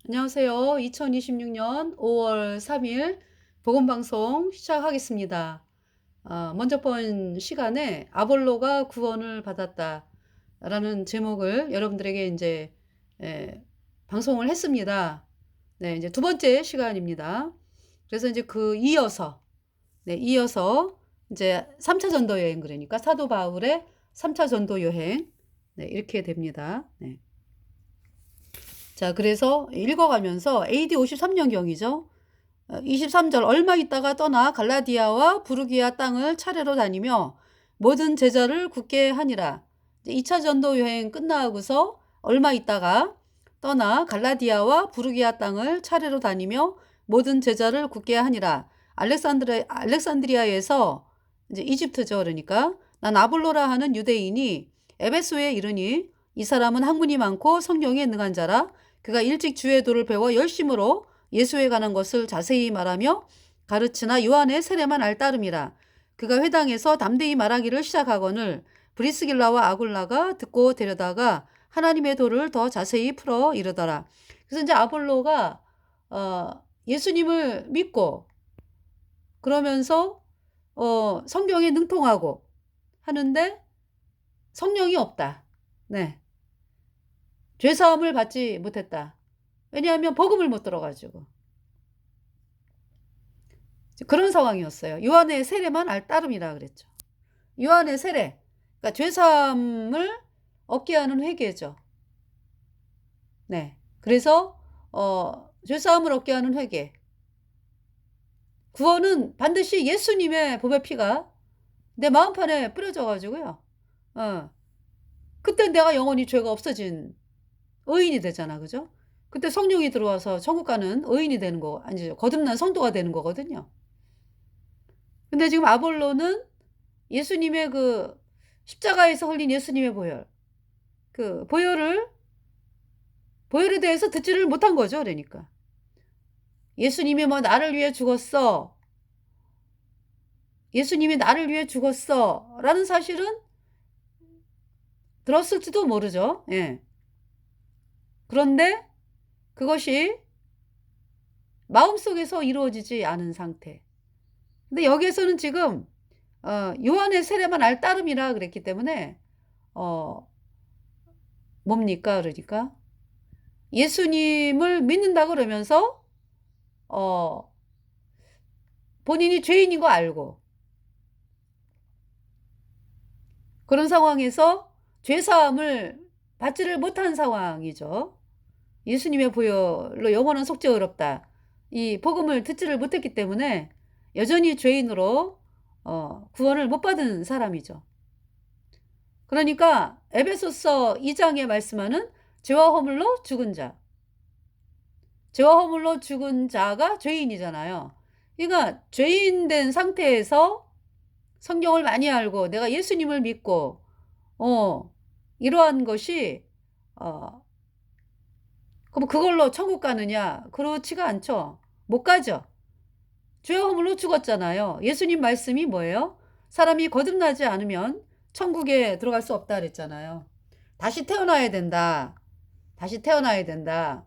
안녕하세요. 2026년 5월 3일 복음방송 시작하겠습니다. 먼저 번 시간에 아볼로가 구원을 받았다라는 제목을 여러분들에게 이제 방송을 했습니다. 네, 이제 두 번째 시간입니다. 그래서 이제 이어서 이제 3차 전도 여행, 그러니까 사도 바울의 3차 전도 여행, 네, 이렇게 됩니다. 네. 자, 그래서 읽어가면서 AD 53년경이죠. 23절 얼마 있다가 떠나 갈라디아와 부르기아 땅을 차례로 다니며 모든 제자를 굳게 하니라. 2차 전도 여행 끝나고서 얼마 있다가 떠나 갈라디아와 부르기아 땅을 차례로 다니며 모든 제자를 굳게 하니라. 알렉산드리아에서 이제 이집트죠. 그러니까 난 아볼로라 하는 유대인이 에베소에 이르니 이 사람은 학문이 많고 성경에 능한 자라. 그가 일찍 주의 도를 배워 열심으로 예수에 관한 것을 자세히 말하며 가르치나 요한의 세례만 알따름이라. 그가 회당에서 담대히 말하기를 시작하거늘 브리스길라와 아굴라가 듣고 데려다가 하나님의 도를 더 자세히 풀어 이르더라. 그래서 이제 아볼로가 예수님을 믿고 그러면서 성경에 능통하고 하는데 성령이 없다. 네. 죄사함을 받지 못했다. 왜냐하면 복음을 못 들어가지고. 그런 상황이었어요. 요한의 세례만 알따름이라 그랬죠. 요한의 세례. 그러니까 죄사함을 얻게 하는 회개죠. 네. 그래서 죄사함을 얻게 하는 회개. 구원은 반드시 예수님의 보배 피가 내 마음판에 뿌려져 가지고요. 그때 내가 영원히 죄가 없어진 의인이 되잖아. 그죠? 그때 성령이 들어와서 천국 가는 의인이 되는 거 아니죠. 거듭난 성도가 되는 거거든요. 근데 지금 아볼로는 예수님의 그 십자가에서 흘린 예수님의 보혈, 그 보혈에 대해서 듣지를 못한 거죠. 그러니까 예수님이 뭐 나를 위해 죽었어, 예수님이 나를 위해 죽었어 라는 사실은 들었을지도 모르죠. 예. 그런데 그것이 마음속에서 이루어지지 않은 상태. 근데 여기에서는 지금 요한의 세례만 알따름이라 그랬기 때문에 뭡니까? 그러니까 예수님을 믿는다 그러면서 본인이 죄인인 거 알고 그런 상황에서 죄사함을 받지를 못한 상황이죠. 예수님의 보혈로 영원한 속죄 어렵다. 이 복음을 듣지를 못했기 때문에 여전히 죄인으로 구원을 못 받은 사람이죠. 그러니까 에베소서 2장에 말씀하는 죄와 허물로 죽은 자. 죄와 허물로 죽은 자가 죄인이잖아요. 그러니까 죄인 된 상태에서 성경을 많이 알고 내가 예수님을 믿고 이러한 것이 그럼 그걸로 천국 가느냐? 그렇지가 않죠. 못 가죠. 죄와 허물로 죽었잖아요. 예수님 말씀이 뭐예요? 사람이 거듭나지 않으면 천국에 들어갈 수 없다 그랬잖아요. 다시 태어나야 된다. 다시 태어나야 된다.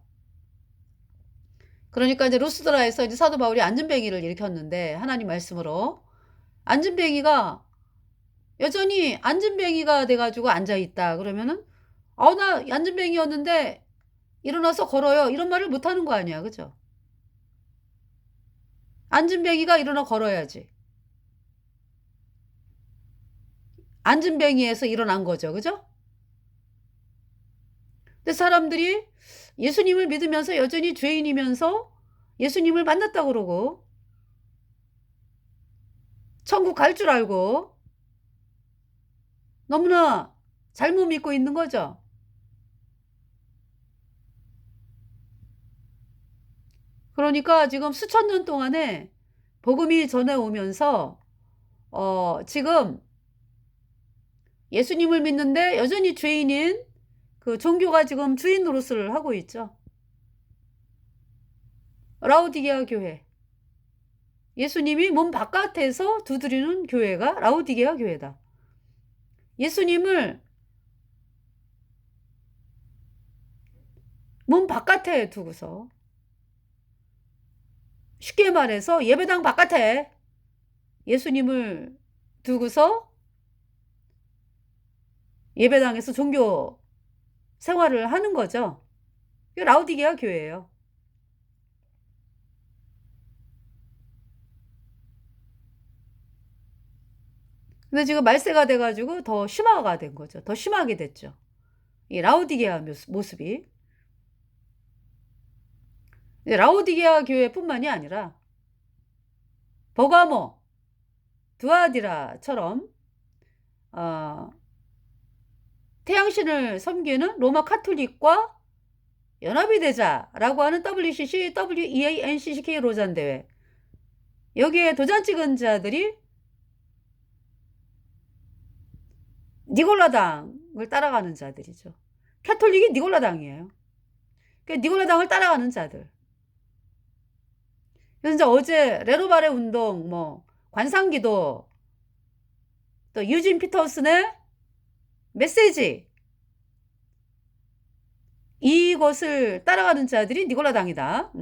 그러니까 이제 루스드라에서 이제 사도 바울이 안전뱅이를 일으켰는데 하나님 말씀으로 안전뱅이가 여전히 안전뱅이가 돼가지고 앉아있다. 그러면은 나 안전뱅이였는데 일어나서 걸어요. 이런 말을 못하는 거 아니야. 그죠? 안전뱅이가 일어나 걸어야지. 안전뱅이에서 일어난 거죠. 그죠? 근데 사람들이 예수님을 믿으면서 여전히 죄인이면서 예수님을 만났다 그러고 천국 갈 줄 알고 너무나 잘못 믿고 있는 거죠. 그러니까 지금 수천 년 동안에 복음이 전해오면서 지금 예수님을 믿는데 여전히 죄인인 그 종교가 지금 주인 노릇을 하고 있죠. 라오디게아 교회. 예수님이 몸 바깥에서 두드리는 교회가 라오디게아 교회다. 예수님을 문 바깥에 두고서, 쉽게 말해서 예배당 바깥에 예수님을 두고서 예배당에서 종교 생활을 하는 거죠. 이게 라오디게아 교회예요. 근데 지금 말세가 돼가지고 더 심화가 된 거죠. 더 심하게 됐죠. 이 라오디게아 모습이. 라오디게아 교회뿐만이 아니라 버가모, 두아디라처럼 태양신을 섬기는 로마 카톨릭과 연합이 되자라고 하는 WCC, WEANCCK 로잔 대회, 여기에 도장 찍은 자들이 니골라당을 따라가는 자들이죠. 카톨릭이 니골라당이에요. 그러니까 니골라당을 따라가는 자들. 그래서 이제 어제 레노바레 운동, 뭐 관상기도, 또 유진 피터슨의 메시지, 이것을 따라가는 자들이 니골라당이다.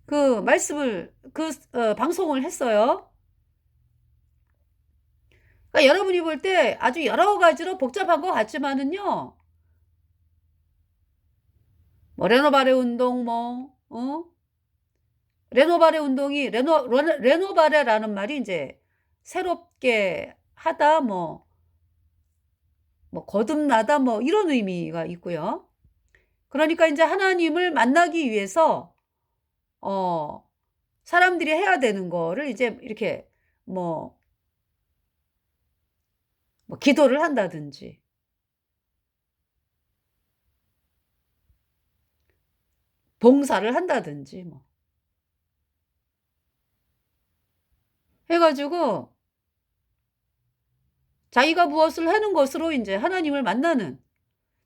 그 말씀을, 방송을 했어요. 그러니까 여러분이 볼 때 아주 여러 가지로 복잡한 것 같지만은요, 뭐 레노바레 운동, 레노바레 운동이, 레노바레라는 말이 이제 새롭게 하다, 뭐 거듭나다, 뭐 이런 의미가 있고요. 그러니까 이제 하나님을 만나기 위해서 사람들이 해야 되는 거를 이제 이렇게 뭐 기도를 한다든지, 봉사를 한다든지, 뭐 해가지고 자기가 무엇을 하는 것으로 이제 하나님을 만나는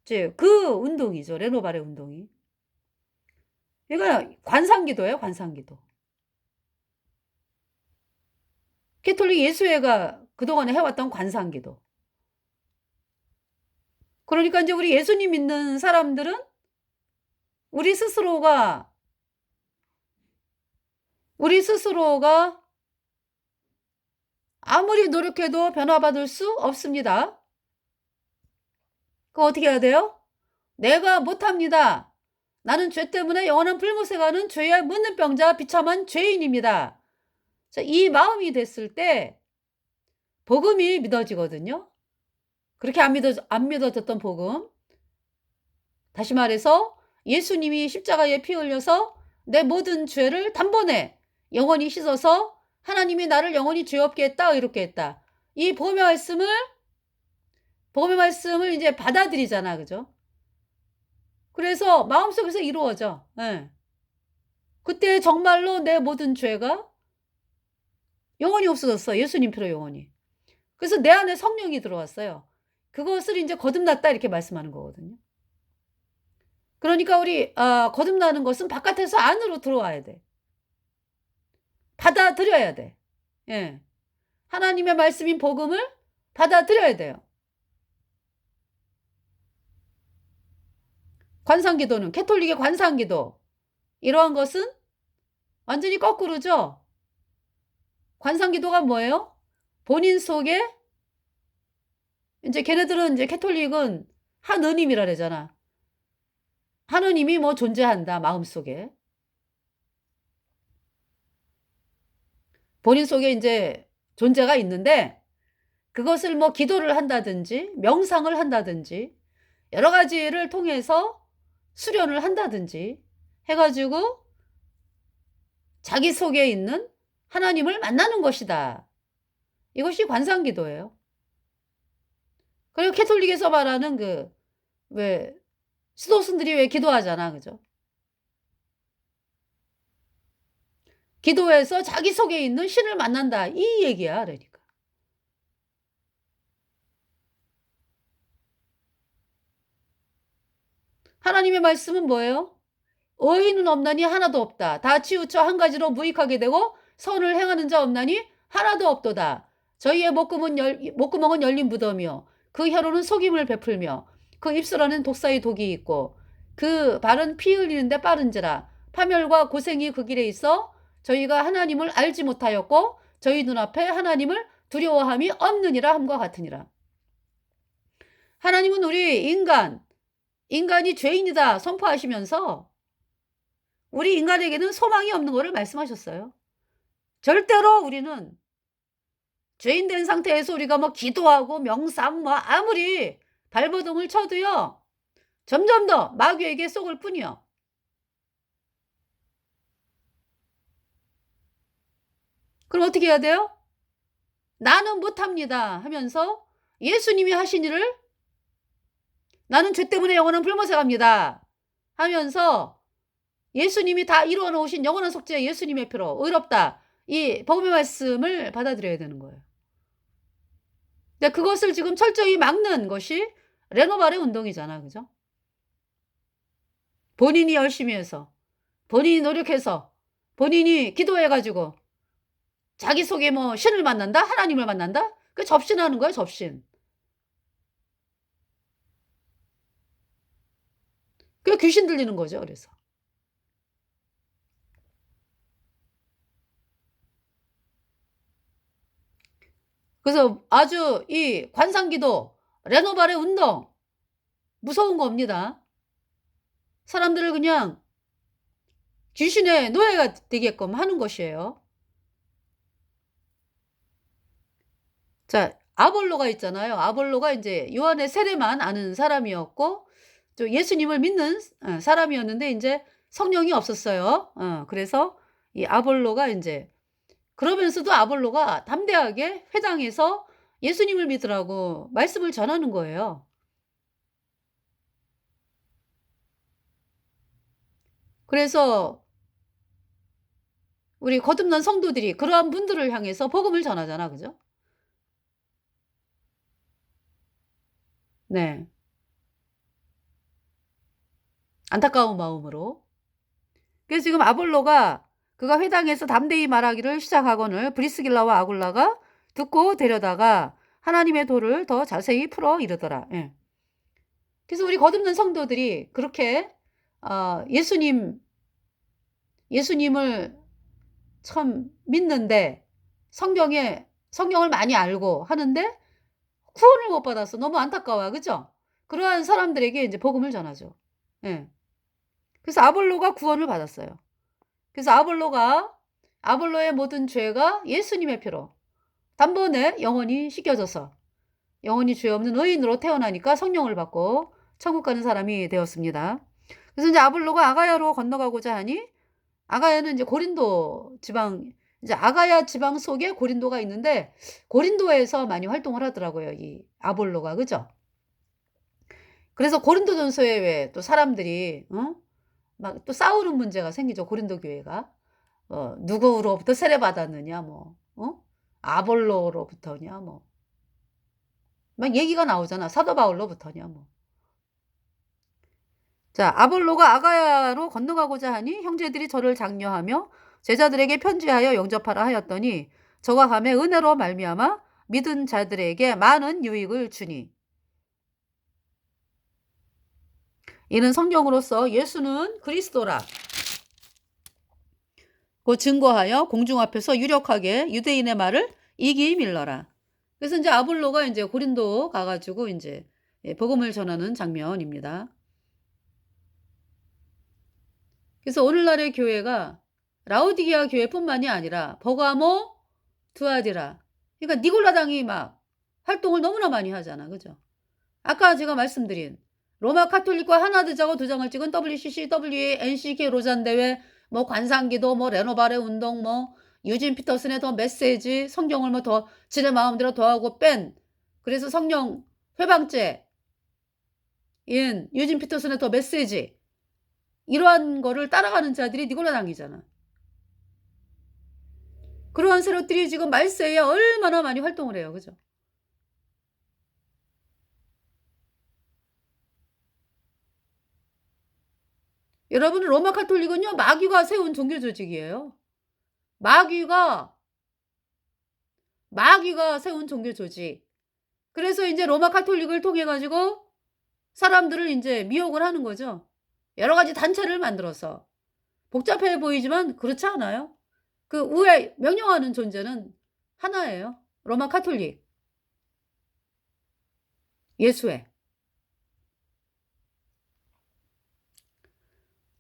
이제 그 운동이죠. 레노바레 운동이. 그러니까 관상기도예요. 관상기도. 캐톨릭 예수회가 그동안에 해왔던 관상기도. 그러니까 이제 우리 예수님 믿는 사람들은 우리 스스로가 아무리 노력해도 변화받을 수 없습니다. 그거 어떻게 해야 돼요? 내가 못합니다. 나는 죄 때문에 영원한 불못에 가는 죄에 묻는 병자 비참한 죄인입니다. 자, 이 마음이 됐을 때 복음이 믿어지거든요. 그렇게 안 믿어졌던 복음. 다시 말해서 예수님이 십자가에 피 흘려서 내 모든 죄를 단번에 영원히 씻어서 하나님이 나를 영원히 죄 없게 했다, 의롭게 했다. 이 복음의 말씀을 이제 받아들이잖아. 그죠? 그래서 마음속에서 이루어져. 네. 그때 정말로 내 모든 죄가 영원히 없어졌어. 예수님 피로 영원히. 그래서 내 안에 성령이 들어왔어요. 그것을 이제 거듭났다 이렇게 말씀하는 거거든요. 그러니까 우리 거듭나는 것은 바깥에서 안으로 들어와야 돼. 받아들여야 돼. 예. 하나님의 말씀인 복음을 받아들여야 돼요. 관상기도는, 캐톨릭의 관상기도, 이러한 것은 완전히 거꾸로죠. 관상기도가 뭐예요? 본인 속에, 이제 걔네들은 이제 캐톨릭은 하느님이라 그러잖아. 하느님이 뭐 존재한다, 마음속에. 본인 속에 이제 존재가 있는데, 그것을 뭐 기도를 한다든지, 명상을 한다든지, 여러 가지를 통해서 수련을 한다든지 해가지고 자기 속에 있는 하나님을 만나는 것이다. 이것이 관상기도예요. 그리고 캐톨릭에서 말하는 왜 스도슨들이 왜 기도하잖아. 그죠? 기도해서 자기 속에 있는 신을 만난다. 이 얘기야. 그러니까. 하나님의 말씀은 뭐예요? 의인은 없나니 하나도 없다. 다 치우쳐 한 가지로 무익하게 되고 선을 행하는 자 없나니 하나도 없도다. 저희의 목구멍은 열린 무덤이요. 그 혀로는 속임을 베풀며 그 입술 안에는 독사의 독이 있고 그 발은 피 흘리는데 빠른지라 파멸과 고생이 그 길에 있어 저희가 하나님을 알지 못하였고 저희 눈앞에 하나님을 두려워함이 없느니라 함과 같으니라. 하나님은 우리 인간이 죄인이다 선포하시면서 우리 인간에게는 소망이 없는 것을 말씀하셨어요. 절대로 우리는 죄인 된 상태에서 우리가 뭐 기도하고 명상 뭐 아무리 발버둥을 쳐도요. 점점 더 마귀에게 속을 뿐이요. 그럼 어떻게 해야 돼요? 나는 못합니다 하면서 예수님이 하신 일을 나는 죄 때문에 영원한 불못에 갑니다 하면서 예수님이 다 이루어 놓으신 영원한 속죄 예수님의 피로 의롭다. 이 복음의 말씀을 받아들여야 되는 거예요. 근데 그것을 지금 철저히 막는 것이 레노발의 운동이잖아. 그죠? 본인이 열심히 해서 본인이 노력해서 본인이 기도해 가지고 자기 속에 뭐 신을 만난다? 하나님을 만난다? 그 접신하는 거예요, 접신. 그 귀신 들리는 거죠, 그래서. 그래서 아주 이 관상기도 레노발의 운동 무서운 겁니다. 사람들을 그냥 귀신의 노예가 되게끔 하는 것이에요. 자, 아볼로가 있잖아요. 아볼로가 이제 요한의 세례만 아는 사람이었고 저 예수님을 믿는 사람이었는데 이제 성령이 없었어요. 그래서 이 아볼로가 이제 그러면서도 아볼로가 담대하게 회당에서 예수님을 믿으라고 말씀을 전하는 거예요. 그래서 우리 거듭난 성도들이 그러한 분들을 향해서 복음을 전하잖아. 그죠? 네. 안타까운 마음으로. 그래서 지금 아볼로가 그가 회당에서 담대히 말하기를 시작하거늘 브리스길라와 아굴라가 듣고 데려다가 하나님의 도를 더 자세히 풀어 이르더라. 예. 그래서 우리 거듭난 성도들이 그렇게 예수님을 참 믿는데 성경을 많이 알고 하는데 구원을 못 받아서 너무 안타까워요. 그죠? 그러한 사람들에게 이제 복음을 전하죠. 예. 그래서 아볼로가 구원을 받았어요. 그래서 아볼로의 모든 죄가 예수님의 피로 단번에 영원히 씻겨져서 영원히 죄 없는 의인으로 태어나니까 성령을 받고 천국 가는 사람이 되었습니다. 그래서 이제 아볼로가 아가야로 건너가고자 하니 아가야는 이제 고린도 지방 이제 아가야 지방 속에 고린도가 있는데 고린도에서 많이 활동을 하더라고요. 이 아볼로가. 그죠? 그래서 고린도전서에 왜 또 사람들이 막 또 싸우는 문제가 생기죠. 고린도 교회가. 누구로부터 세례받았느냐 뭐 아볼로로부터냐 뭐 막 얘기가 나오잖아. 사도 바울로부터냐 뭐. 자, 아볼로가 아가야로 건너가고자 하니 형제들이 저를 장려하며 제자들에게 편지하여 영접하라 하였더니 저가 감에 은혜로 말미암아 믿은 자들에게 많은 유익을 주니 이는 성경으로서 예수는 그리스도라 그 증거하여 공중 앞에서 유력하게 유대인의 말을 이기 밀러라. 그래서 이제 아볼로가 이제 고린도 가가지고 이제 복음을 전하는 장면입니다. 그래서 오늘날의 교회가 라오디게아 교회뿐만이 아니라 버가모, 두아디라. 그러니까 니골라당이 막 활동을 너무나 많이 하잖아. 그죠? 아까 제가 말씀드린 로마 카톨릭과 하나되자고 도장을 찍은 WCC, WA, NCK 로잔 대회, 뭐 관상기도, 뭐 레노발의 운동, 뭐 유진 피터슨의 더 메시지, 성경을 뭐 더 지네 마음대로 더하고 뺀. 그래서 성령 회방죄인 유진 피터슨의 더 메시지. 이러한 거를 따라가는 자들이 니골라당이잖아. 그러한 세력들이 지금 말세에 얼마나 많이 활동을 해요. 그죠? 여러분 로마 카톨릭은요. 마귀가 세운 종교 조직이에요. 마귀가 세운 종교 조직. 그래서 이제 로마 카톨릭을 통해 가지고 사람들을 이제 미혹을 하는 거죠. 여러 가지 단체를 만들어서 복잡해 보이지만 그렇지 않아요. 그 우에 명령하는 존재는 하나예요. 로마 가톨릭, 예수회.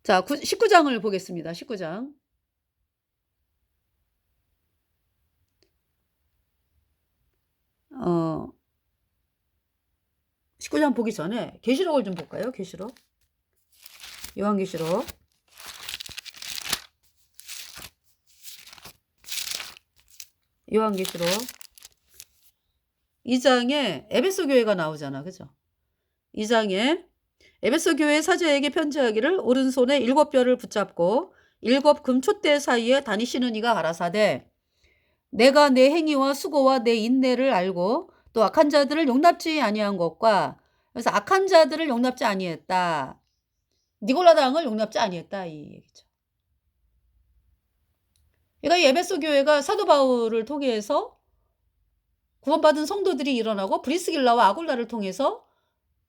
자, 19장을 보겠습니다. 19장. 19장 보기 전에 계시록을 좀 볼까요? 계시록. 요한계시록. 요한계시록 2장에 에베소 교회가 나오잖아. 그죠? 2장에 에베소 교회 사제에게 편지하기를 오른손에 7뼈를 붙잡고 7 금 촛대 사이에 다니시는 이가 가라사대 내가 내 행위와 수고와 내 인내를 알고 또 악한 자들을 용납지 아니한 것과 그래서 악한 자들을 용납지 아니했다. 니골라당을 용납지 아니했다 이 얘기죠. 그러니까 이 에베소 교회가 사도 바울을 통해서 구원받은 성도들이 일어나고 브리스길라와 아굴라를 통해서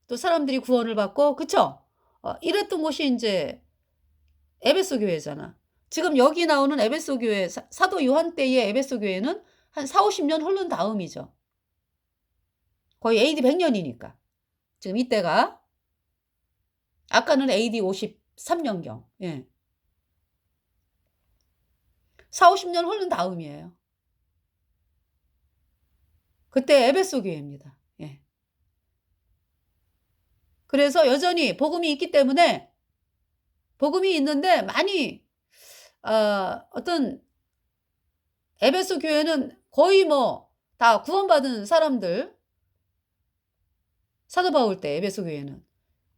또 사람들이 구원을 받고 그쵸? 이랬던 곳이 이제 에베소 교회잖아. 지금 여기 나오는 에베소 교회 사도 요한 때의 에베소 교회는 한 40-50년 흐른 다음이죠. 거의 AD 100년이니까. 지금 이때가 아까는 AD 53년경. 예. 40-50년 흐른 다음이에요. 그때 에베소 교회입니다. 예. 그래서 여전히 복음이 있기 때문에 복음이 있는데 많이 어떤 에베소 교회는 거의 뭐 다 구원받은 사람들 사도 바울 때 에베소 교회는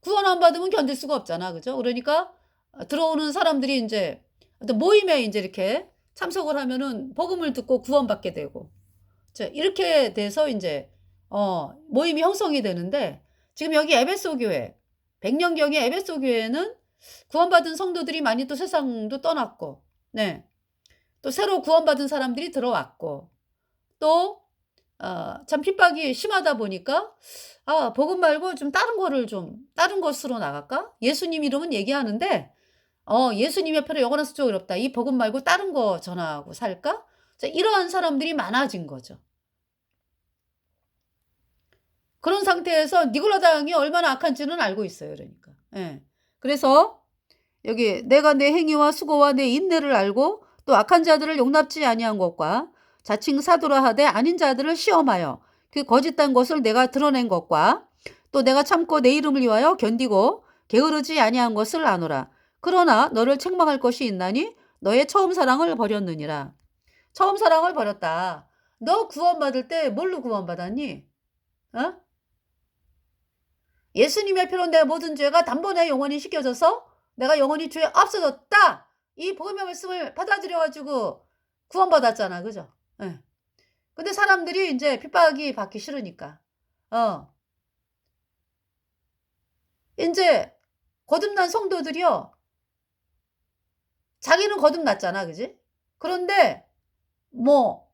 구원 안 받으면 견딜 수가 없잖아. 그죠? 그러니까 들어오는 사람들이 이제 어떤 모임에 이제 이렇게 참석을 하면은 복음을 듣고 구원받게 되고 이렇게 돼서 이제 모임이 형성이 되는데 지금 여기 에베소 교회 100년경의 에베소 교회는 구원받은 성도들이 많이 또 세상도 떠났고 네. 또 새로 구원받은 사람들이 들어왔고 또 참 핍박이 심하다 보니까 복음 말고 좀 다른 것으로 나갈까? 예수님 이름은 얘기하는데 예수님의 표로 영원한 수조 어렵다. 이 복음 말고 다른 거 전하고 살까? 이러한 사람들이 많아진 거죠. 그런 상태에서 니골라당이 얼마나 악한지는 알고 있어요. 그러니까. 예. 그래서 여기 내가 내 행위와 수고와 내 인내를 알고 또 악한 자들을 용납지 아니한 것과 자칭 사도라 하되 아닌 자들을 시험하여 그 거짓된 것을 내가 드러낸 것과 또 내가 참고 내 이름을 위하여 견디고 게으르지 아니한 것을 아노라. 그러나 너를 책망할 것이 있나니 너의 처음 사랑을 버렸느니라. 처음 사랑을 버렸다. 너 구원받을 때 뭘로 구원받았니? 예수님의 피로 내 모든 죄가 단번에 영원히 씻겨져서 내가 영원히 죄 없어졌다. 이 복음의 말씀을 받아들여가지고 구원받았잖아. 그죠? 예. 근데 사람들이 이제 핍박이 받기 싫으니까, 이제 거듭난 성도들이요. 자기는 거듭났잖아. 그지? 그런데 뭐,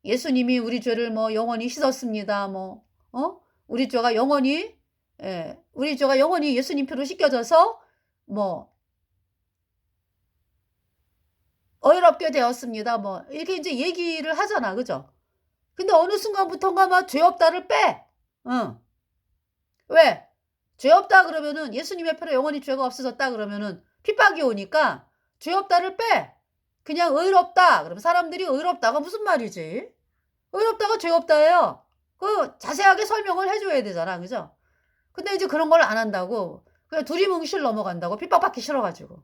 예수님이 우리 죄를 뭐 영원히 씻었습니다. 뭐, 우리 죄가 영원히, 우리 죄가 영원히 예수님 피로 씻겨져서 뭐, 어이롭게 되었습니다. 뭐 이렇게 이제 얘기를 하잖아. 그죠? 근데 어느 순간부터인가 막 죄 없다를 빼. 왜? 죄 없다 그러면은 예수님의 피로 영원히 죄가 없어졌다 그러면은 핍박이 오니까 죄 없다를 빼. 그냥 의롭다. 그러면 사람들이 의롭다가 무슨 말이지? 의롭다가 죄 없다예요. 그 자세하게 설명을 해줘야 되잖아. 그죠? 근데 이제 그런 걸 안 한다고 그냥 두리뭉실 넘어간다고 핍박받기 싫어가지고.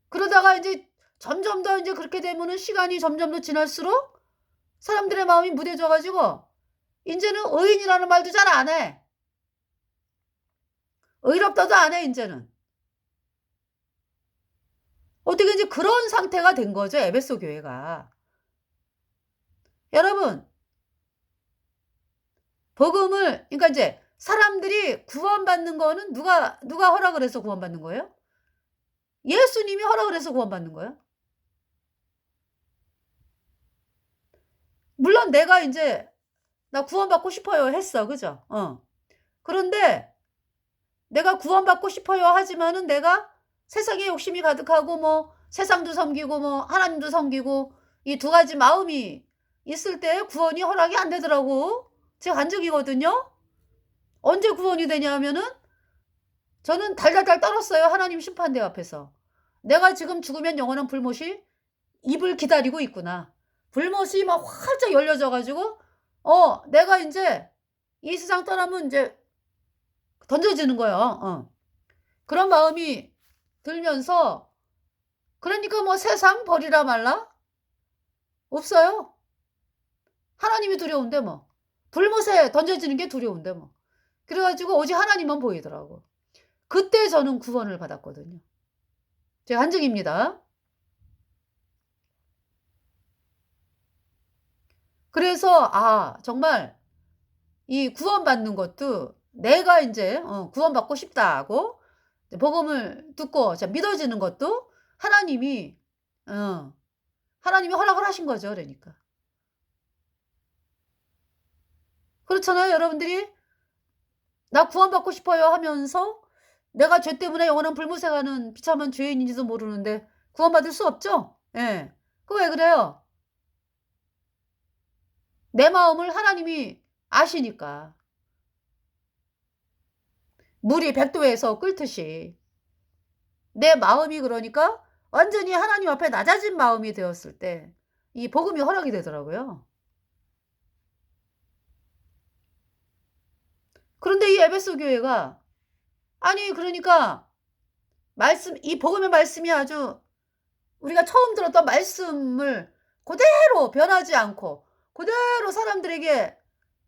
그러다가 이제 점점 더 이제 그렇게 되면은 시간이 점점 더 지날수록 사람들의 마음이 무뎌져가지고 이제는 의인이라는 말도 잘 안 해. 의롭다도 안 해, 이제는. 어떻게 이제 그런 상태가 된 거죠, 에베소 교회가. 여러분, 복음을, 그러니까 이제 사람들이 구원받는 거는 누가 허락을 해서 구원받는 거예요? 예수님이 허락을 해서 구원받는 거예요? 물론 내가 이제 나 구원받고 싶어요 했어. 그죠? 그런데 내가 구원받고 싶어요 하지만은 내가 세상에 욕심이 가득하고 뭐 세상도 섬기고 뭐 하나님도 섬기고 이 두 가지 마음이 있을 때 구원이 허락이 안 되더라고. 제 간증이거든요. 언제 구원이 되냐 하면은 저는 달달달 떨었어요. 하나님 심판대 앞에서. 내가 지금 죽으면 영원한 불못이 입을 기다리고 있구나. 불못이 막 활짝 열려져 가지고 내가 인제 이 세상 떠나면 인제 던져지는 거예요. 그런 마음이 들면서 그러니까 뭐 세상 버리라 말라? 없어요. 하나님이 두려운데 뭐. 불못에 던져지는 게 두려운데 뭐. 그래 가지고 오직 하나님만 보이더라고. 그때 저는 구원을 받았거든요. 제 간증입니다. 그래서 정말 이 구원받는 것도 내가 인제 구원받고 싶다고 복음을 듣고 믿어지는 것도 하나님이 어 하나님이 허락을 하신 거죠 그러니까. 그렇잖아요 여러분들이. "나 구원받고 싶어요." 하면서 내가 죄 때문에 영원한 불못에 가는 비참한 죄인인지도 모르는데 구원받을 수 없죠? 예. 그 왜 그래요? 내 마음을 하나님이 아시니까. 물이 백도에서 끓듯이 내 마음이 그러니까 완전히 하나님 앞에 낮아진 마음이 되었을 때 이 복음이 허락이 되더라고요. 그런데 이 에베소 교회가 아니 그러니까 말씀 이 복음의 말씀이 아주 우리가 처음 들었던 말씀을 고대로 변하지 않고 고대로 사람들에게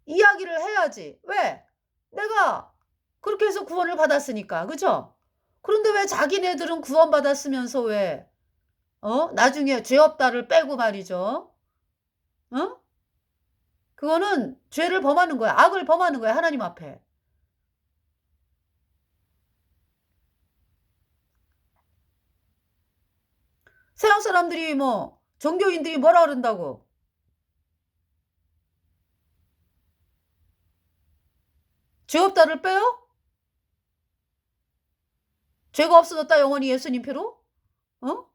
이야기를 해야지. 왜? 내가 그렇게 해서 구원을 받았으니까. 그죠? 그런데 왜 자기네들은 구원받았으면서 왜 나중에 죄 없다를 빼고 말이죠. 어? 그거는 죄를 범하는 거야. 악을 범하는 거야, 하나님 앞에. 서양 사람들이 뭐 종교인들이 뭐라 그런다고. 죄 없다를 빼요? 죄가 없어졌다 영원히 예수님 피로? 어?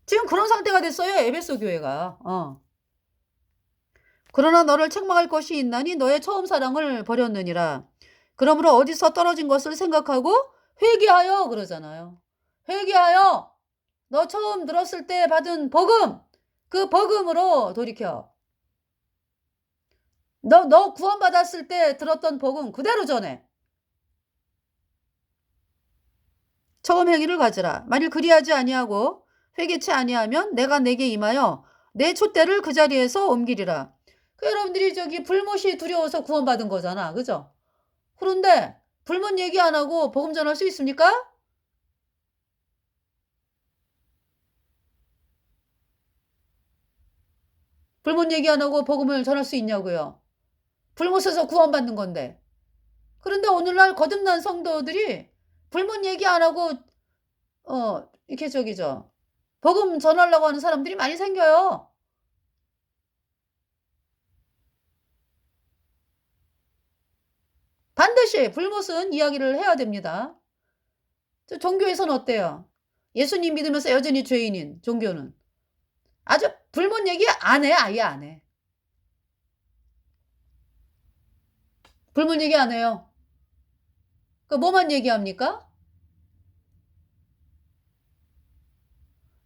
지금 그런 상태가 됐어요, 에베소 교회가. 그러나 너를 책망할 것이 있나니 너의 처음 사랑을 버렸느니라. 그러므로 어디서 떨어진 것을 생각하고 회개하여 그러잖아요. 회개하여 너 처음 들었을 때 받은 복음, 그 복음으로 돌이켜. 너 구원받았을 때 들었던 복음 그대로 전해. 처음 행위를 가지라. 만일 그리하지 아니하고 회개치 아니하면 내가 내게 임하여 내 촛대를 그 자리에서 옮기리라. 그 여러분들이 저기 불못이 두려워서 구원받은 거잖아. 그죠? 그런데 불못 얘기 안 하고 복음 전할 수 있습니까? 불못 얘기 안 하고 복음을 전할 수 있냐고요. 불못에서 구원받는 건데. 그런데 오늘날 거듭난 성도들이 불못 얘기 안 하고 이렇게 저기죠. 복음 전하려고 하는 사람들이 많이 생겨요. 반드시 불못은 이야기를 해야 됩니다. 저 종교에서는 어때요? 예수님 믿으면서 여전히 죄인인 종교는 아주 불못 얘기 안 해. 아예 안 해. 불못 얘기 안 해요. 그 뭐만 얘기합니까?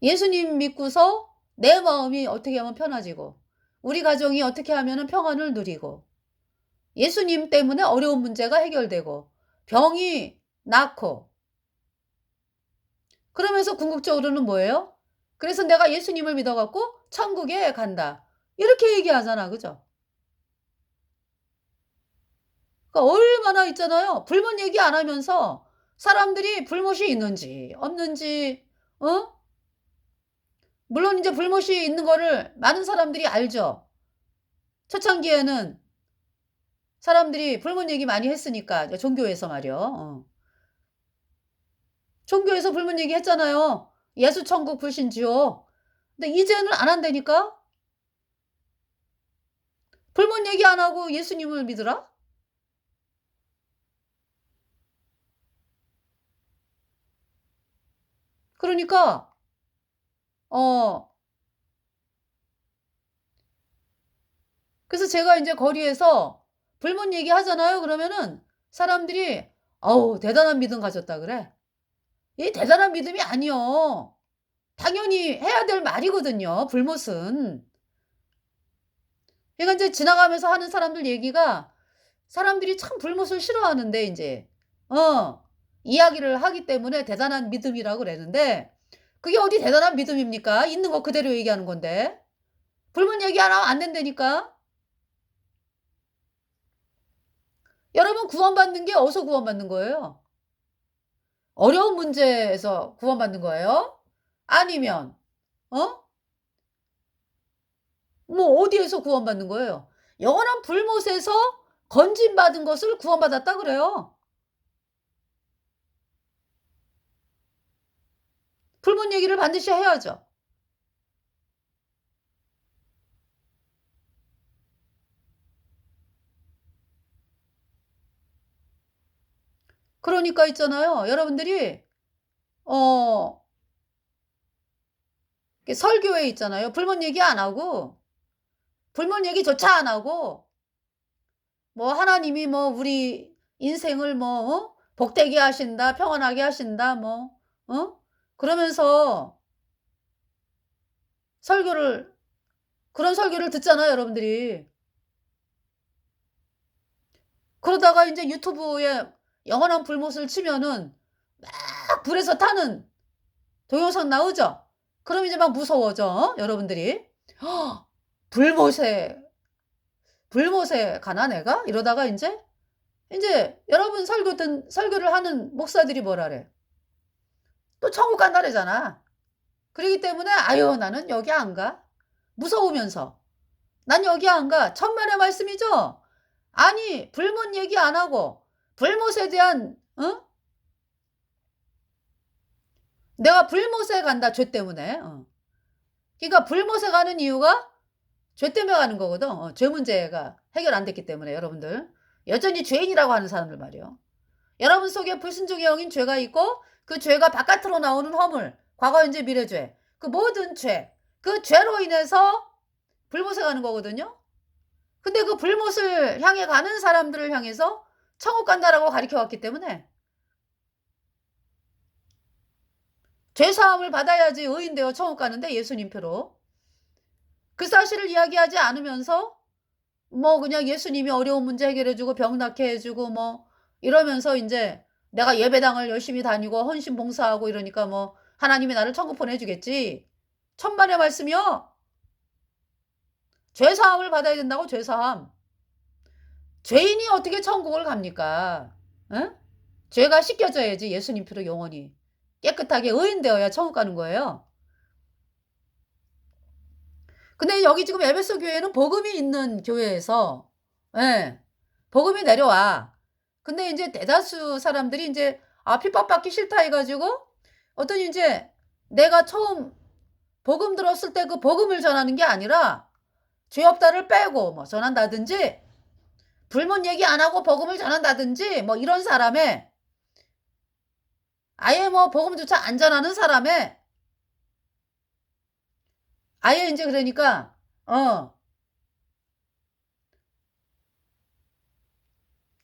예수님 믿고서 내 마음이 어떻게 하면 편해지고 우리 가정이 어떻게 하면은 평안을 누리고 예수님 때문에 어려운 문제가 해결되고 병이 낫고 그러면서 궁극적으로는 뭐예요? 그래서 내가 예수님을 믿어 갖고 천국에 간다. 이렇게 얘기하잖아. 그죠? 그러니까 얼마나 있잖아요. 불못 얘기 안 하면서 사람들이 불못이 있는지 없는지 물론 이제 불못이 있는 거를 많은 사람들이 알죠. 초창기에는 사람들이 불못 얘기 많이 했으니까 종교에서 말이요. 종교에서 불못 얘기 했잖아요. 예수 천국 불신 지옥. 근데 이제는 안 한다니까? 불문 얘기 안 하고 예수님을 믿으라? 그러니까 어 그래서 제가 인제 거리에서 불문 얘기하잖아요. 그러면은 사람들이 "어우 대단한 믿음 가졌다." 그래. 이 대단한 믿음이 아니요. 당연히 해야 될 말이거든요, 불못은. 그러니까 인제 지나가면서 하는 사람들 얘기가 사람들이 참 불못을 싫어하는데 인제 어 이야기를 하기 때문에 대단한 믿음이라고 그러는데 그게 어디 대단한 믿음입니까? 있는 거 그대로 얘기하는 건데. 불문 얘기 안 하면 안 된다니까. 여러분 구원받는 게 어디서 구원받는 거예요? 어려운 문제에서 구원받는 거예요? 아니면 어? 뭐 어디에서 구원받는 거예요? 영원한 불못에서 건짐받은 것을 구원받았다 그래요. 불문 얘기를 반드시 해야죠. 그러니까 있잖아요. 여러분들이 어 설교회 있잖아요. 불문 얘기 안 하고 불문 얘기조차 안 하고 뭐 하나님이 뭐 우리 인생을 뭐 복되게 하신다, 평안하게 하신다 뭐 그러면서 설교를 그런 설교를 듣잖아요, 여러분들이. 그러다가 인제 유튜브에 영원한 불못을 치면은 막 불에서 타는 동영상 나오죠? 그럼 이제 막 무서워져, 여러분들이. '불못에 불못에 가나 내가?' 이러다가 인제 여러분 설교를 하는 목사들이 뭐라래? 또 천국 간다래잖아. 그러기 때문에 '아유 나는 여기 안 가.' 무서우면서. '난 여기 안 가.' 천만의 말씀이죠? 아니 불못 얘기 안 하고 불못에 대한 내가 불못에 간다 죄 때문에. 그러니까 불못에 가는 이유가 죄 때문에 가는 거거든. 죄 문제가 해결 안 됐기 때문에 여러분들. 여전히 죄인이라고 하는 사람들 말이요. 여러분 속에 불순종의 영인 죄가 있고 그 죄가 바깥으로 나오는 허물, 과거, 현재, 미래 죄. 그 모든 죄. 그 죄로 인해서 불못에 가는 거거든요. 근데 그 불못을 향해 가는 사람들을 향해서 천국 간다라고 가르쳐 왔기 때문에 죄 사함을 받아야지 의인 되어 천국 가는데 예수님표로. 그 사실을 이야기하지 않으면서 뭐 그냥 예수님이 어려운 문제 해결해 주고 병 낫게 해 주고 뭐 이러면서 인제 내가 예배당을 열심히 다니고 헌신 봉사하고 이러니까 뭐 하나님이 나를 천국 보내 주겠지. 천만의 말씀이요. 죄 사함을 받아야 된다고 죄 사함. 죄인이 어떻게 천국을 갑니까? 예? 죄가 씻겨져야지 예수님 피로 영원히 깨끗하게 의인 되어야 천국 가는 거예요. 근데 여기 지금 에베소 교회는 복음이 있는 교회에서 예. 복음이 내려와. 근데 인제 대다수 사람들이 인제 핍박받기 싫다 해 가지고 어떤 인제 내가 처음 복음 들었을 때 그 복음을 전하는 게 아니라 죄 없다를 빼고 뭐 전한다든지 불문 얘기 안 하고 복음을 전한다든지 뭐 이런 사람의 아예 뭐 복음조차 안 전하는 사람의 아예 인제 그러니까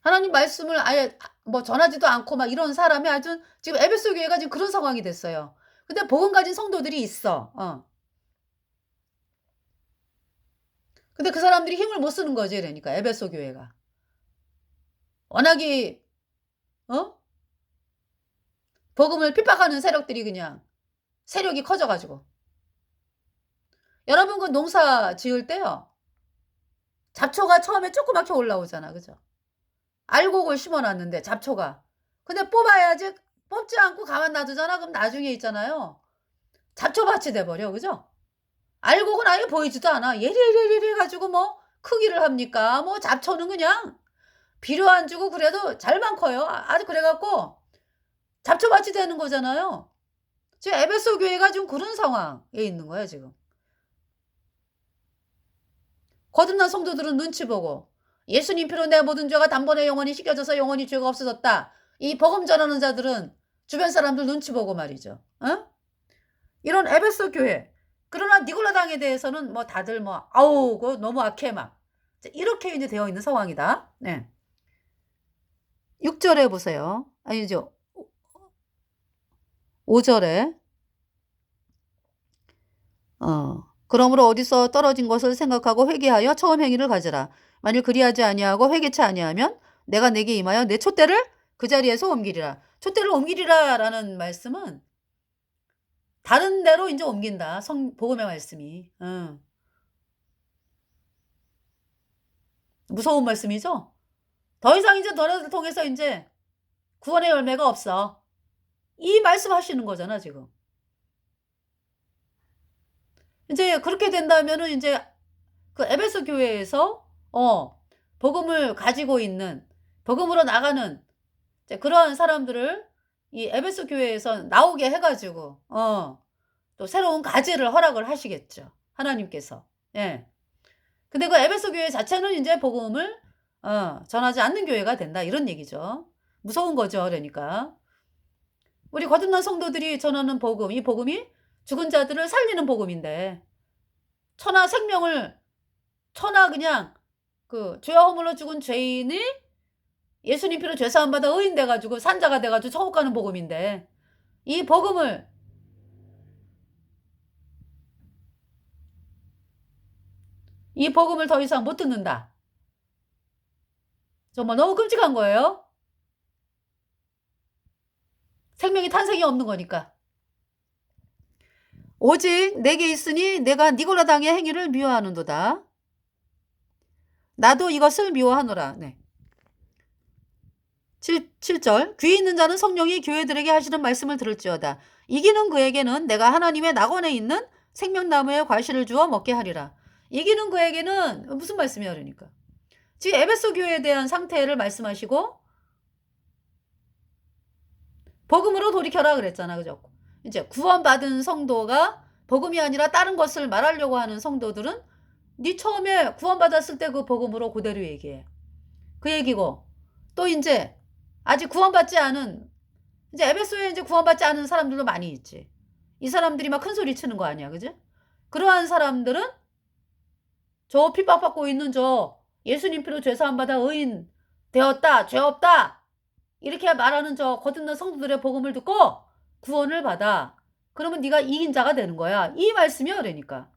하나님 말씀을 아예 뭐 전하지도 않고 막 이런 사람이 아주 지금 에베소 교회가 지금 그런 상황이 됐어요. 근데 복음 가진 성도들이 있어. 근데 그 사람들이 힘을 못 쓰는 거지 그러니까 에베소 교회가. 워낙에 어? 복음을 핍박하는 세력들이 그냥 세력이 커져 가지고. 여러분 그 농사 지을 때요. 잡초가 처음에 조그맣게 올라오잖아. 그죠? 알곡을 심어 놨는데 잡초가. 근데 뽑아야지 뽑지 않고 가만 놔두잖아. 그럼 나중에 있잖아요. 잡초밭이 돼 버려. 그죠? 알곡은 아예 보이지도 않아. 예리예리예리 해 가지고 뭐 크기를 합니까? 뭐 잡초는 그냥 비료 안 주고 그래도 잘만 커요. 아주 그래 갖고 잡초밭이 되는 거잖아요. 지금 에베소 교회가 지금 그런 상황에 있는 거예요 지금. 거듭난 성도들은 눈치 보고 예수님 피로 내 모든 죄가 단번에 영원히 씻겨져서 영원히 죄가 없어졌다. 이 복음 전하는 자들은 주변 사람들 눈치 보고 말이죠. 어? 이런 에베소 교회. 그러나 니골라당에 대해서는 뭐 다들 뭐 아우 그거 너무 악해 막 이렇게 이제 되어 있는 상황이다. 네. 6절에 보세요. 아니죠. 5절에 그러므로 어디서 떨어진 것을 생각하고 회개하여 처음 행위를 가져라. 만일 그리하지 아니하고 회개치 아니하면 내가 내게 임하여 내 촛대를 그 자리에서 옮기리라. 촛대를 옮기리라라는 말씀은 다른 데로 이제 옮긴다. 복음의 말씀이. 무서운 말씀이죠. 더 이상 이제 너네들 통해서 이제 구원의 열매가 없어. 이 말씀하시는 거잖아 지금. 이제 그렇게 된다면은 이제 그 에베소 교회에서 복음을 가지고 있는 복음으로 나가는 이제 그러한 사람들을 이 에베소 교회에서 나오게 해가지고 또 새로운 가지를 허락을 하시겠죠 하나님께서. 예. 근데 그 에베소 교회 자체는 이제 복음을 전하지 않는 교회가 된다 이런 얘기죠. 무서운 거죠. 그러니까 우리 거듭난 성도들이 전하는 복음, 이 복음이 죽은 자들을 살리는 복음인데 천하 생명을 천하 그냥 그 죄와 허물로 죽은 죄인이 예수님 피로 죄 사함 받아 의인 돼 가지고 산자가 돼 가지고 천국 가는 복음인데 이 복음을 더 이상 못 듣는다. 정말 너무 끔찍한 거예요. 생명이 탄생이 없는 거니까. 오직 내게 있으니 내가 니골라당의 행위를 미워하는도다. 나도 이것을 미워하노라. 네. 7절 귀 있는 자는 성령이 교회들에게 하시는 말씀을 들을지어다. 이기는 그에게는 내가 하나님의 낙원에 있는 생명나무의 과실을 주어 먹게 하리라. 이기는 그에게는 무슨 말씀이야 그러니까. 지금 에베소 교회에 대한 상태를 말씀하시고 복음으로 돌이켜라 그랬잖아. 그죠? 이제 구원받은 성도가 복음이 아니라 다른 것을 말하려고 하는 성도들은 네 처음에 구원받았을 때 그 복음으로 그대로 얘기해. 그 얘기고 또 이제 아직 구원받지 않은 이제 에베소에 이제 구원받지 않은 사람들도 많이 있지. 이 사람들이 막 큰 소리 치는 거 아니야. 그지? 그러한 사람들은 저 핍박받고 있는 저 예수님 피로 죄 사함 받아 의인 되었다. 죄 없다. 이렇게 말하는 저 거듭난 성도들의 복음을 듣고 구원을 받아. 그러면 네가 이긴 자가 되는 거야. 이 말씀이야. 그러니까.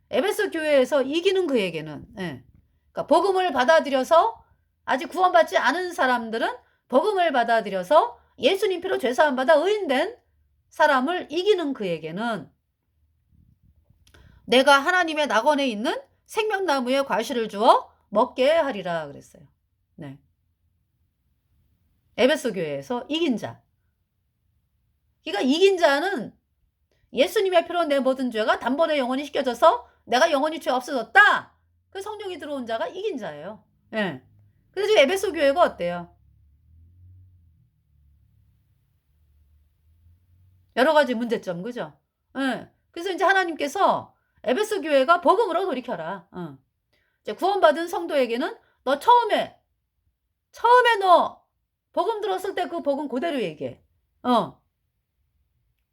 에베소 교회에서 이기는 그에게는 그러니까 복음을 받아들여서 아직 구원받지 않은 사람들은 복음을 받아들여서 예수님 피로 죄 사함 받아 의인된 사람을 이기는 그에게는 내가 하나님의 낙원에 있는 생명나무의 과실을 주어 먹게 하리라 그랬어요. 네. 에베소 교회에서 이긴 자. 그러니까 이긴 자는 예수님의 피로 내 모든 죄가 단번에 영원히 씻겨져서 내가 영원히 죄 없어졌다. 그 성령이 들어온 자가 이긴 자예요. 예. 그래서 지금 에베소 교회가 어때요? 여러 가지 문제점, 그죠? 예. 그래서 이제 하나님께서 에베소 교회가 복음으로 돌이켜라. 이제 구원받은 성도에게는 너 처음에 너 복음 들었을 때 그 복음 그대로 얘기해.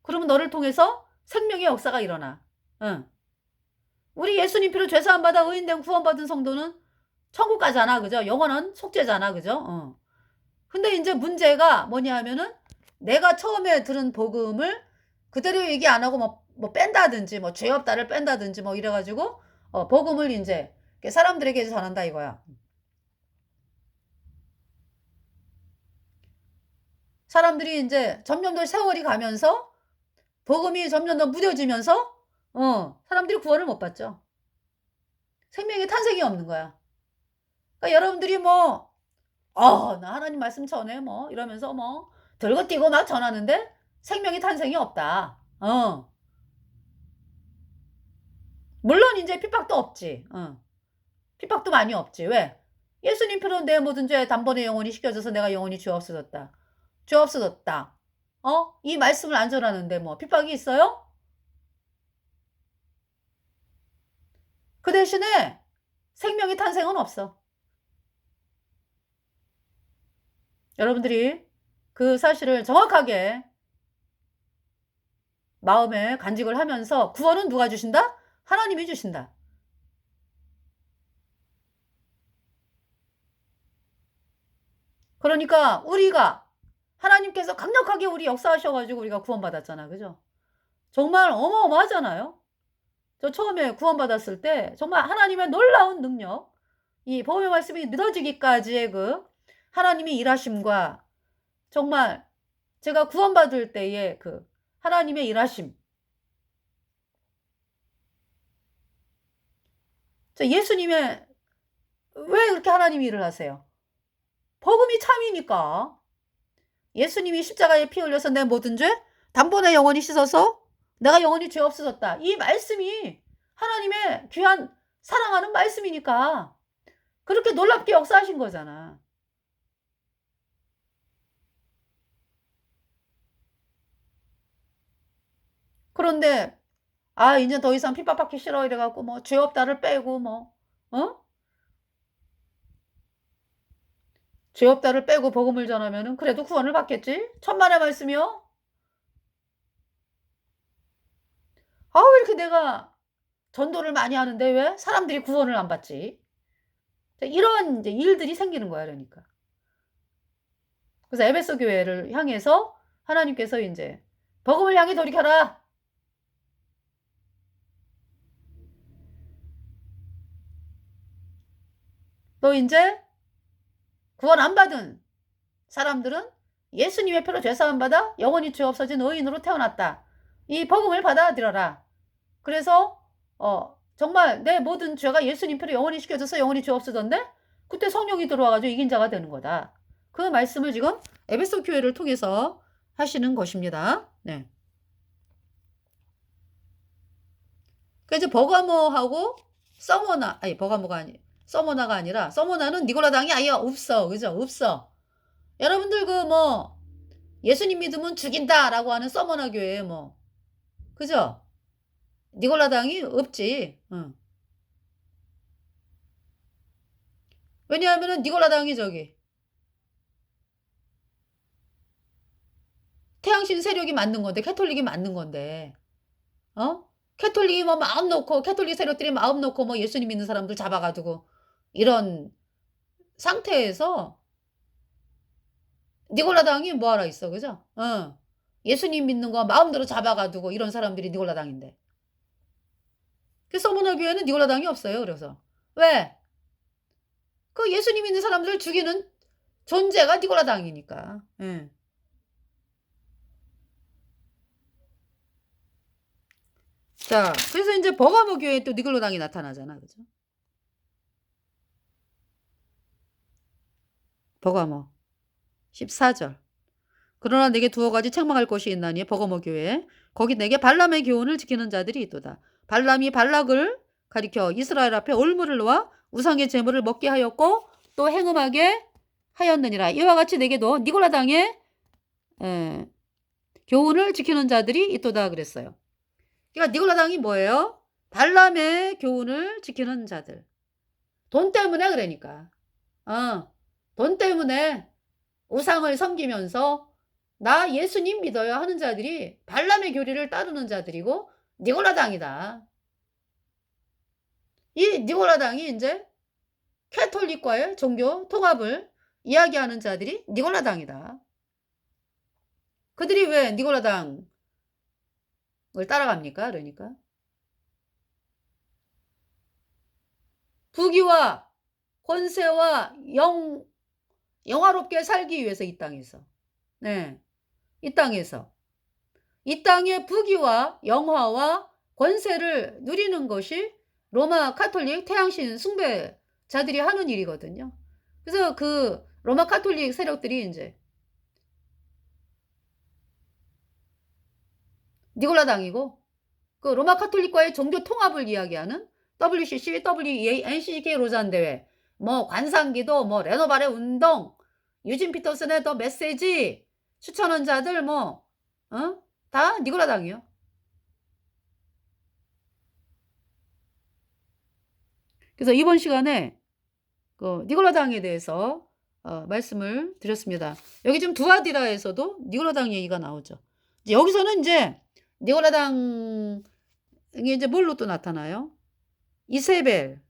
그러면 너를 통해서 생명의 역사가 일어나. 우리 예수님 피로 죄 사함 받아 의인된 구원받은 성도는 천국 가잖아. 그죠? 영원한 속죄잖아. 그죠? 근데 이제 문제가 뭐냐 하면은 내가 처음에 들은 복음을 그대로 얘기 안 하고 뭐 뺀다든지 뭐 죄 없다를 뺀다든지 뭐 이래가지고 복음을 이제 사람들에게 전한다 이거야. 사람들이 이제 점점 더 세월이 가면서 복음이 점점 더 무뎌지면서 사람들이 구원을 못 받죠. 생명의 탄생이 없는 거야. 그러니까 여러분들이 뭐 나 하나님 말씀 전해 뭐 이러면서 뭐 들고 뛰고 막 전하는데 생명의 탄생이 없다. 물론 이제 핍박도 없지. 핍박도 많이 없지. 왜? 예수님 피로 내 모든 죄 단번에 영원히 씻겨져서 내가 영원히 죄 없어졌다. 죄 없어졌다. 이 말씀을 안 전하는데 뭐 핍박이 있어요? 그 대신에 생명의 탄생은 없어. 여러분들이 그 사실을 정확하게 마음에 간직을 하면서 구원은 누가 주신다? 하나님이 주신다. 그러니까 우리가 하나님께서 강력하게 우리 역사하셔 가지고 우리가 구원받았잖아. 그죠? 정말 어마어마하잖아요. 저 처음에 구원받았을 때 정말 하나님의 놀라운 능력, 이 복음의 말씀이 믿어지기까지의 그 하나님의 일하심과 정말 제가 구원받을 때의 그 하나님의 일하심. 예수님의 왜 그렇게 하나님이 일을 하세요? 복음이 참이니까. 예수님이 십자가에 피 흘려서 내 모든 죄 단번에 영원히 씻어서 내가 영원히 죄 없어졌다. 이 말씀이 하나님의 귀한 사랑하는 말씀이니까 그렇게 놀랍게 역사하신 거잖아. 그런데 이제 더 이상 핍박받기 싫어 이래 갖고 뭐 죄 없다를 빼고 뭐 죄 없다를 빼고 복음을 전하면은 그래도 구원을 받겠지? 천만의 말씀이요? 왜 이렇게 내가 전도를 많이 하는데 왜 사람들이 구원을 안 받지? 이런 이제 일들이 생기는 거야, 그러니까. 그래서 에베소 교회를 향해서 하나님께서 인제 복음을 향해 돌이켜라. 또 인제 구원 안 받은 사람들은 예수님의 피로 죄 사함 받아 영원히 죄 없어진 의인으로 태어났다. 이 복음을 받아들여라. 그래서 정말 내 모든 죄가 예수님 피로 영원히 씻겨져서 영원히 죄 없어졌네? 그때 성령이 들어와 가지고 이긴 자가 되는 거다. 그 말씀을 지금 에베소 교회를 통해서 하시는 것입니다. 네. 그 이제 버가모하고 서머나 서머나가 아니라 서머나는 니고라 당이 아예 없어. 그죠? 없어. 여러분들 그 뭐 예수님 믿으면 죽인다라고 하는 서머나 교회 뭐 그죠? 니골라 당이 없지. 응. 왜냐하면은 니골라 당이 저기 태양신 세력이 만든 건데 캐톨릭이 만든 건데 캐톨릭이 뭐 마음 놓고 캐톨릭 세력들이 마음 놓고 뭐 예수님 믿는 사람들 잡아 가지고 이런 상태에서 니골라 당이 뭐 하라 있어. 그죠? 예수님 믿는 거 마음대로 잡아 가지고 이런 사람들이 니골라 당인데. 그 서머나 교회는 니골라 당이 없어요. 그래서. 왜? 그 예수님 믿는 사람들 죽이는 존재가 니골라 당이니까. 예. 자, 그래서 인제 버가모 교회에 또 니골라 당이 나타나잖아. 그죠? 버가모 14절. 그러나 내게 두어 가지 책망할 것이 있나니 버가모 교회 거기 내게 발람의 교훈을 지키는 자들이 있도다. 발람이 발락을 가리켜 이스라엘 앞에 올무를 놓아 우상의 제물을 먹게 하였고 또 행음하게 하였느니라. 이와 같이 내게도 니골라 당의 교훈을 지키는 자들이 있도다 그랬어요. 그러니까 니골라 당이 뭐예요? 발람의 교훈을 지키는 자들. 돈 때문에 그러니까. 돈 때문에 우상을 섬기면서 나 예수님 믿어요 하는 자들이 발람의 교리를 따르는 자들이고 니골라 당이다. 이 니골라 당이 인제 캐톨릭과의 종교 통합을 이야기하는 자들이 니골라 당이다. 그들이 왜 니골라 당을 따라갑니까? 그러니까. 부귀와 권세와 영화롭게 살기 위해서 이 땅에서. 네. 이 땅에서. 이 땅의 부귀와 영화와 권세를 누리는 것이 로마 카톨릭 태양신 숭배자들이 하는 일이거든요. 그래서 그 로마 카톨릭 세력들이 인제 니골라 당이고 그 로마 카톨릭과의 종교 통합을 이야기하는 WCC, WEA, NCK 로잔 대회, 뭐 관상기도, 뭐 레노발의 운동, 유진 피터슨의 더 메시지, 추천원자들 뭐 다 니골라 당이요. 그래서 이번 시간에 그 니골라당에 대해서 말씀을 드렸습니다. 여기 지금 두아디라에서도 니골라당 얘기가 나오죠. 이제 여기서는 이제 니골라당이 이제 뭘로 또 나타나요? 이세벨